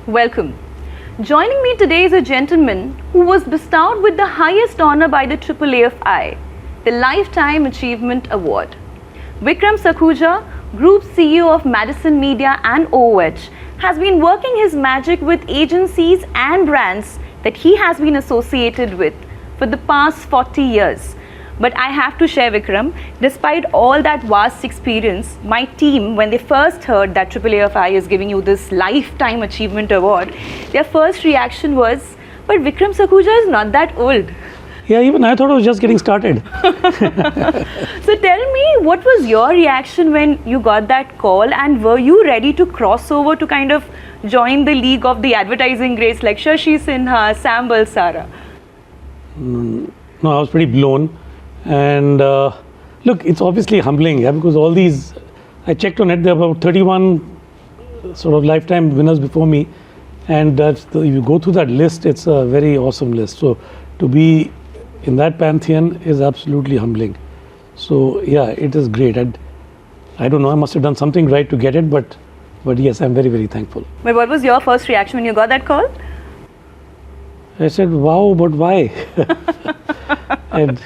Welcome. Joining me today is a gentleman who was bestowed with the highest honor by the AAAI, the Lifetime Achievement Award. Vikram Sakhuja, Group CEO of Madison Media and OOH, has been working his magic with agencies and brands that he has been associated with for the past 40 years. But I have to share, Vikram, despite all that vast experience, my team, when they first heard that AAAI is giving you this Lifetime Achievement Award, their first reaction was, but Vikram Sakhuja is not that old. Yeah, even I thought I was just getting started. So tell me, what was your reaction when you got that call, and were you ready to cross over to kind of join the league of the advertising greats like Shashi Sinha, Sam Balsara? No, I was pretty blown. And look, it's obviously humbling, yeah, because all these, I checked on it, there are about 31 sort of lifetime winners before me. And if you go through that list, it's a very awesome list. So to be in that pantheon is absolutely humbling. So yeah, it is great. And I don't know, I must have done something right to get it, but yes, I'm very, very thankful. But what was your first reaction when you got that call? I said, wow, but why? And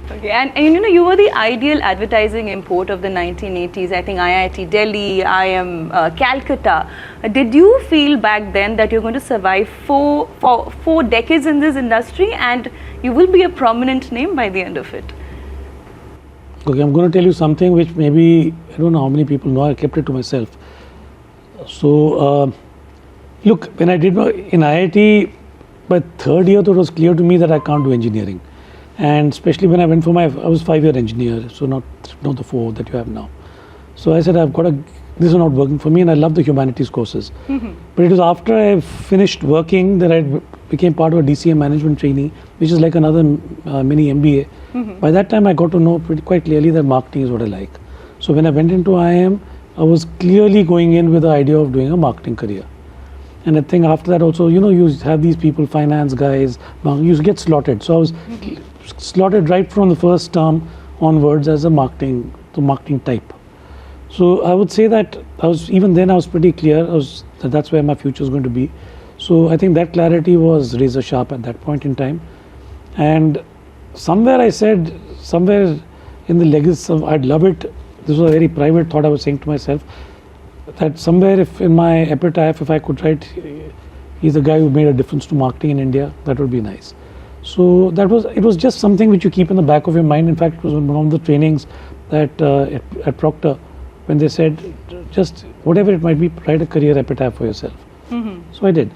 okay, and you were the ideal advertising import of the 1980s. I think IIT Delhi, IIM Calcutta. Did you feel back then that you're going to survive for four decades in this industry and you will be a prominent name by the end of it? Okay, I'm going to tell you something which maybe, I don't know how many people know, I kept it to myself. So, look, when I did in IIT, by third year, it was clear to me that I can't do engineering. And especially when I went for I was 5-year engineer, so not the 4 that you have now. So I said, this is not working for me, and I love the humanities courses. But it was after I finished working that I became part of a DCM management trainee, which is like another mini MBA. By that time, I got to know quite clearly that marketing is what I like. So when I went into IIM, I was clearly going in with the idea of doing a marketing career. And I think after that also, you have these people, finance guys, you get slotted. So I was slotted right from the first term onwards as the marketing type. So I would say that I was pretty clear that that's where my future is going to be. So I think that clarity was razor sharp at that point in time. And somewhere in the legacy of I'd love it, this was a very private thought I was saying to myself, that somewhere if in my epitaph, if I could write, he's the guy who made a difference to marketing in India, that would be nice. So it was just something which you keep in the back of your mind. In fact, it was one of the trainings that at Proctor, when they said, just whatever it might be, write a career epitaph for yourself. So I did.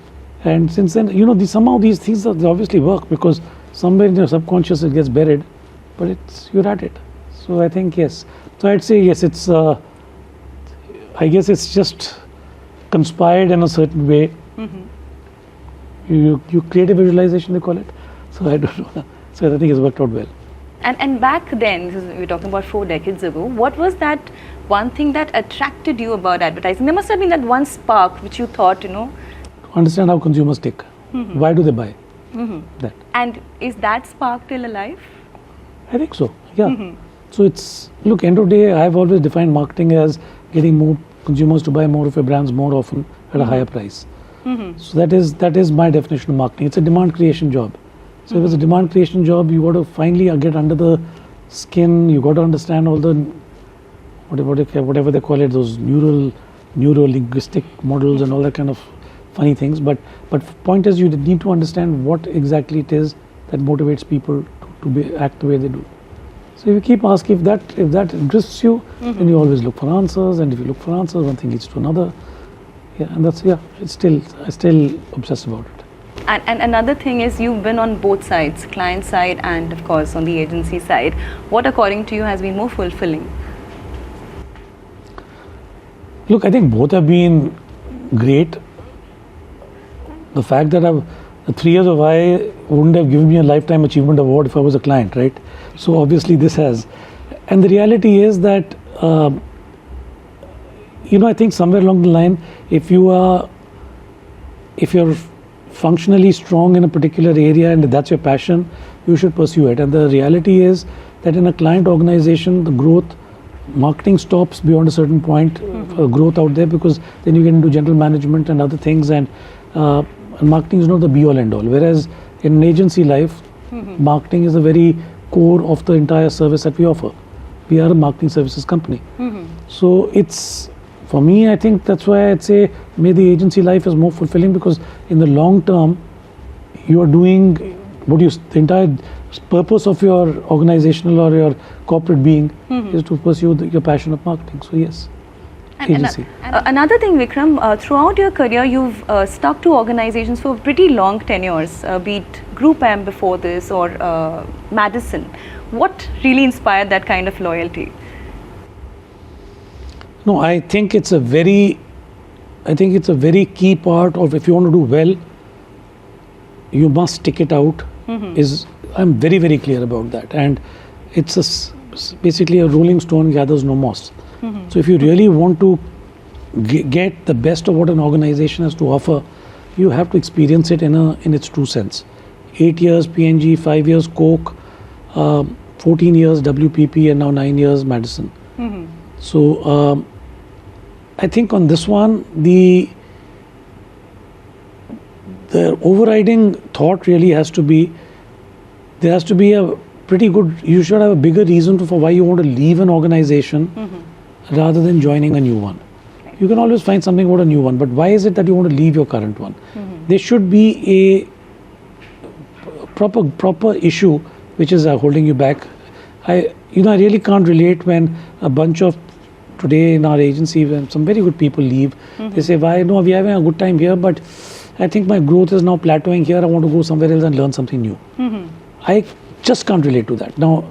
And since then, somehow these things they obviously work, because somewhere in your subconscious it gets buried, but you're at it. So I think yes. So I'd say yes, I guess it's just conspired in a certain way. You create a visualization, they call it. So I don't know. So I think it's worked out well. And back then, we're talking about 4 decades ago, what was that one thing that attracted you about advertising? There must have been that one spark which you thought, To understand how consumers tick. Why do they buy? That. And is that spark still alive? I think so, yeah. So end of the day, I've always defined marketing as getting more consumers to buy more of your brands more often at a higher price. So that is my definition of marketing. It's a demand creation job. So if it's a demand creation job, you got to finally get under the skin. You got to understand all the whatever they call it, those neuro-linguistic models and all that kind of funny things. But point is, you need to understand what exactly it is that motivates people to act the way they do. So if you keep asking, if that interests you, then you always look for answers. And if you look for answers, one thing leads to another. Yeah, and I still obsess about it. And another thing is, you've been on both sides, client side and of course on the agency side. What according to you has been more fulfilling? Look, I think both have been great. The fact that the 3 years of I wouldn't have given me a Lifetime Achievement Award if I was a client, right? So obviously this has. And the reality is that, I think somewhere along the line, if you're functionally strong in a particular area and that's your passion, you should pursue it. And the reality is that in a client organization, the growth, marketing stops beyond a certain point growth out there, because then you get into general management and other things, and marketing is not the be all end all. Whereas in an agency life, marketing is a very core of the entire service that we offer. We are a marketing services company. So it's, for me, I think that's why I'd say maybe the agency life is more fulfilling, because in the long term, you are doing the entire purpose of your organizational or your corporate being is to pursue your passion of marketing. So yes, agency. Another thing, Vikram, throughout your career, you've stuck to organizations for pretty long tenures, be it Group M before this or Madison. What really inspired that kind of loyalty? No, I think it's a very key part of, if you want to do well, you must stick it out. I'm very, very clear about that. And it's basically a rolling stone gathers no moss. So if you really want to get the best of what an organization has to offer, you have to experience it in its true sense. 8 years P&G, 5 years Coke, 14 years WPP, and now 9 years Madison. So I think on this one, the overriding thought really has to be, there has to be a pretty good, you should have a bigger reason for why you want to leave an organization rather than joining a new one. You can always find something about a new one, but why is it that you want to leave your current one? There should be a proper issue which is holding you back. I really can't relate when a bunch of, today in our agency, when some very good people leave, they say, why? No, we're having a good time here, but I think my growth is now plateauing here. I want to go somewhere else and learn something new. I just can't relate to that. Now,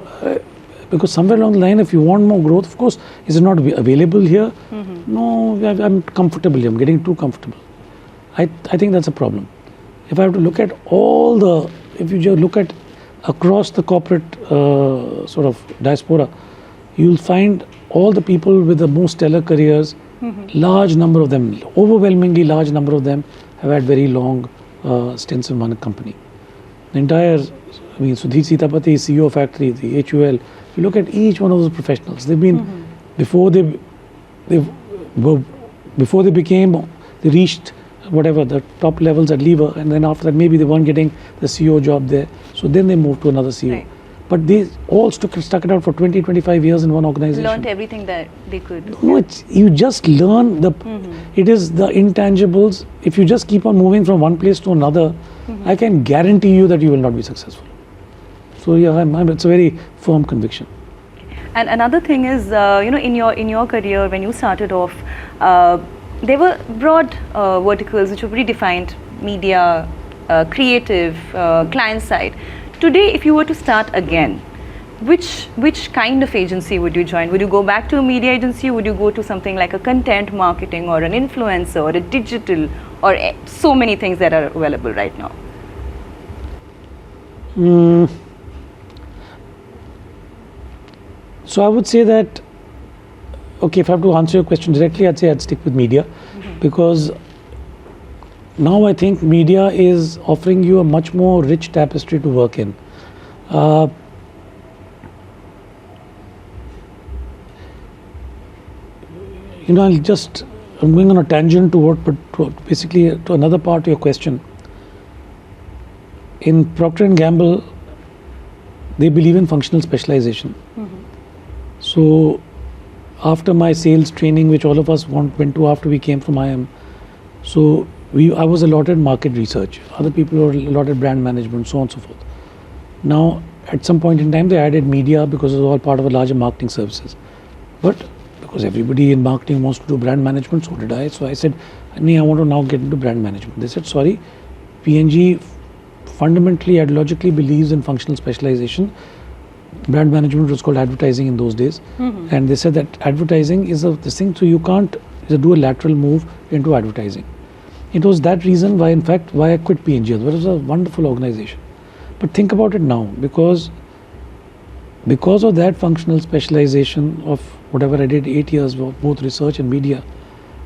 because somewhere along the line, if you want more growth, of course, is it not available here? No, I'm comfortable here. I'm getting too comfortable. I think that's a problem. If I have to look at if you just look at across the corporate sort of diaspora, you'll find all the people with the most stellar careers, large number of them, overwhelmingly large number of them have had very long stints in one company. The entire, Sudhir Sitapati is CEO of Factory, the HUL. You look at each one of those professionals. They've been before they reached whatever the top levels at Lever, and then after that maybe they weren't getting the CEO job there. So then they moved to another CEO. Right. But they all stuck it out for 20, 25 years in one organization. Learned everything that they could. No, you just learn it is the intangibles. If you just keep on moving from one place to another, I can guarantee you that you will not be successful. So yeah, it's a very firm conviction. And another thing is, in your career, when you started off, there were broad verticals which were pretty defined: media, creative, client side. Today, if you were to start again, which kind of agency would you join? Would you go back to a media agency? Would you go to something like a content marketing or an influencer or a digital, or so many things that are available right now? So I would say that, okay, if I have to answer your question directly, I'd say I'd stick with media, because now I think media is offering you a much more rich tapestry to work in. I'm going on a tangent basically to another part of your question. In Procter & Gamble, they believe in functional specialization. So after my sales training, which all of us went to after we came from IM, so I was allotted market research. Other people were allotted brand management, so on and so forth. Now, at some point in time, they added media because it was all part of a larger marketing services. But because everybody in marketing wants to do brand management, so did I. So I said, I want to now get into brand management. They said, sorry, P&G fundamentally, ideologically believes in functional specialization. Brand management was called advertising in those days. And they said that advertising is this thing, so you can't do a lateral move into advertising. It was that reason why I quit P&G. It was a wonderful organization. But think about it now, because of that functional specialization of whatever I did 8 years of both research and media,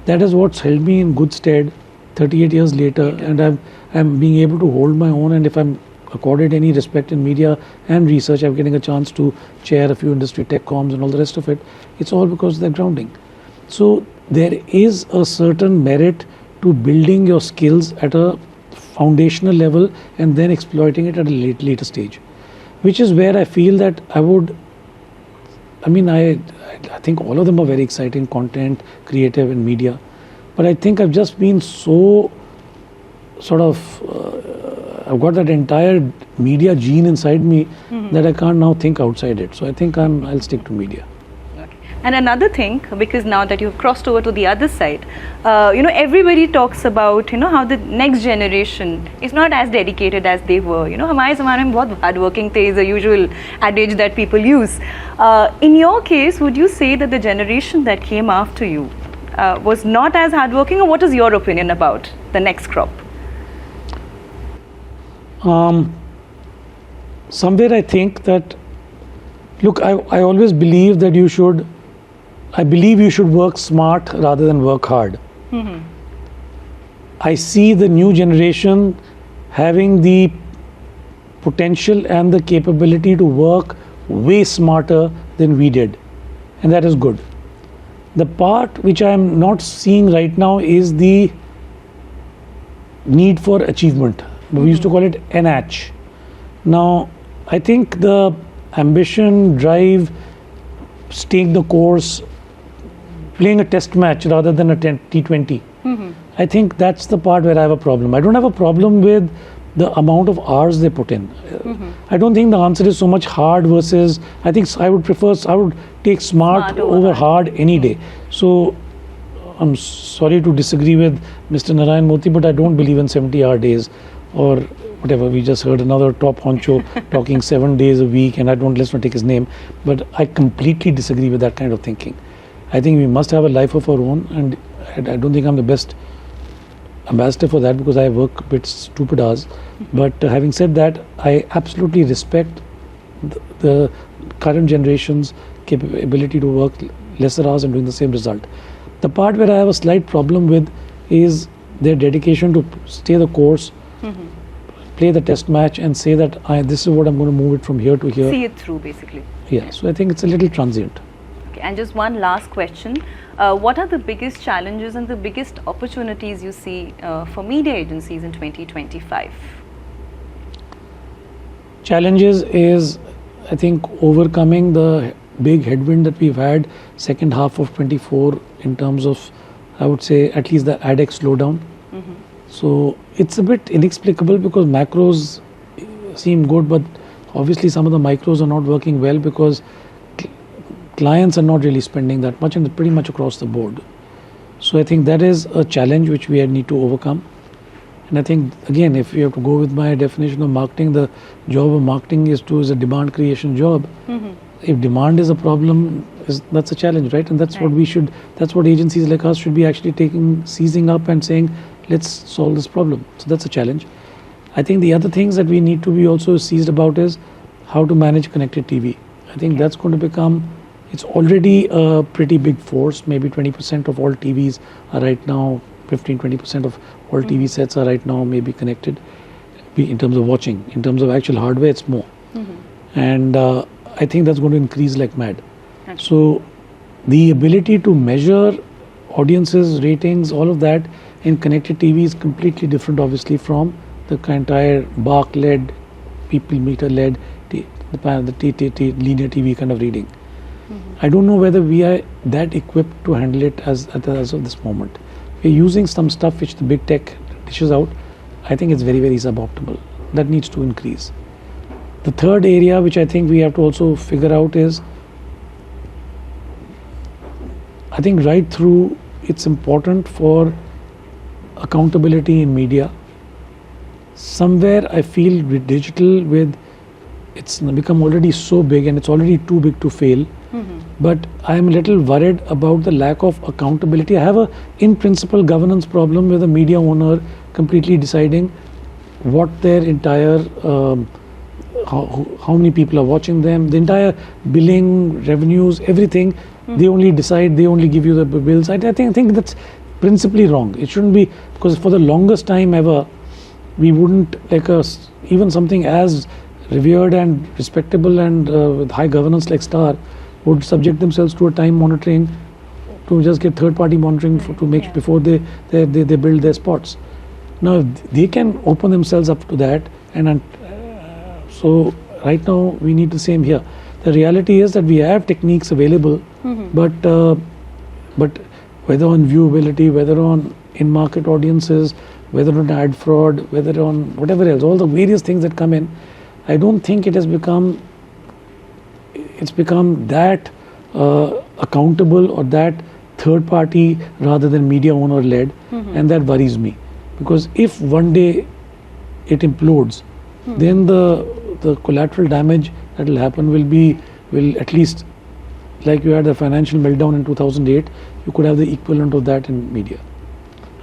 that is what's held me in good stead 38 years later, and I'm being able to hold my own. And if I'm accorded any respect in media and research, I'm getting a chance to chair a few industry tech comms and all the rest of it. It's all because of that grounding. So there is a certain merit to building your skills at a foundational level and then exploiting it at a later stage, which is where I feel that I think all of them are very exciting, content, creative and media, but I think I've just been so I've got that entire media gene inside me that I can't now think outside it. So I think I'll stick to media. Okay. And another thing, because now that you've crossed over to the other side, everybody talks about, how the next generation is not as dedicated as they were. हमारे ज़माने में बहुत hardworking थे is a usual adage that people use. In your case, would you say that the generation that came after you was not as hardworking, or what is your opinion about the next crop? Somewhere I think that, look, I always believe that you should work smart rather than work hard. I see the new generation having the potential and the capability to work way smarter than we did, and that is good. The part which I am not seeing right now is the need for achievement. We used to call it NH. Now, I think the ambition, drive, staying the course, playing a test match rather than a T20. I think that's the part where I have a problem. I don't have a problem with the amount of hours they put in. I don't think the answer is so much hard versus, I think I would take smart over hard any day. So, I'm sorry to disagree with Mr. Narayan Murthy, but I don't believe in 70-hour days. Or whatever, we just heard another top honcho talking 7 days a week, and let's not take his name, but I completely disagree with that kind of thinking. I think we must have a life of our own, and I don't think I'm the best ambassador for that because I work a bit stupid hours. But having said that, I absolutely respect the current generation's capability to work lesser hours and doing the same result. The part where I have a slight problem with is their dedication to stay the course, play the test match and say that this is what I'm going to move it from here to here. See it through, basically. Yeah, so I think it's a little transient. Okay, and just one last question. What are the biggest challenges and the biggest opportunities you see for media agencies in 2025? Challenges is, I think, overcoming the big headwind that we've had second half of 24 in terms of, I would say, at least the ADEX slowdown. So it's a bit inexplicable because macros seem good, but obviously some of the micros are not working well because clients are not really spending that much, and pretty much across the board. So I think that is a challenge which we need to overcome. And I think, again, if you have to go with my definition of marketing, the job of marketing is a demand creation job. If demand is a problem, that's a challenge, right? And that's what that's what agencies like us should be actually seizing up and saying, let's solve this problem. So that's a challenge. I think the other things that we need to be also seized about is how to manage connected TV. I think that's going to become, it's already a pretty big force. Maybe 20% of all TVs are right now, 15-20% of all TV sets are right now maybe connected in terms of watching. In terms of actual hardware, it's more. And I think that's going to increase like mad. So the ability to measure audiences, ratings, all of that in connected TV is completely different, obviously, from the entire BARC-led, people meter-led, the linear TV kind of reading. I don't know whether we are that equipped to handle it as of this moment. We're using some stuff which the big tech dishes out. I think it's very, very suboptimal. That needs to increase. The third area which I think we have to also figure out is, I think right through, it's important for accountability in media. Somewhere I feel with digital, it's become already so big and it's already too big to fail. But I am a little worried about the lack of accountability. I have a in principle governance problem with a media owner completely deciding what their entire how many people are watching them, the entire billing, revenues, everything. They only decide, they only give you the bills. I think that's principally wrong. It shouldn't be, because for the longest time ever, we wouldn't, even something as revered and respectable and with high governance like Star would subject themselves to a time monitoring, to just get third-party monitoring to make before they build their spots. Now, if they can open themselves up to that, and so right now we need the same here. The reality is that we have techniques available, but whether on viewability, whether on in-market audiences, whether on ad fraud, whether on whatever else, all the various things that come in, I don't think it has become that accountable or that third party rather than media owner led, and that worries me, because if one day it implodes, then the collateral damage that will happen will at least, like you had the financial meltdown in 2008, you could have the equivalent of that in media.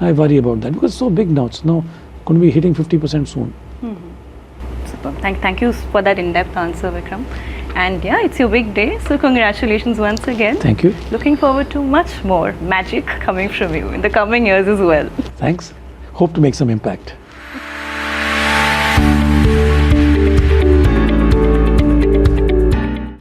I worry about that because it's so big now. It's now going to be hitting 50% soon. Super. Thank you for that in-depth answer, Vikram. And yeah, it's your big day, so congratulations once again. Thank you. Looking forward to much more magic coming from you in the coming years as well. Thanks. Hope to make some impact.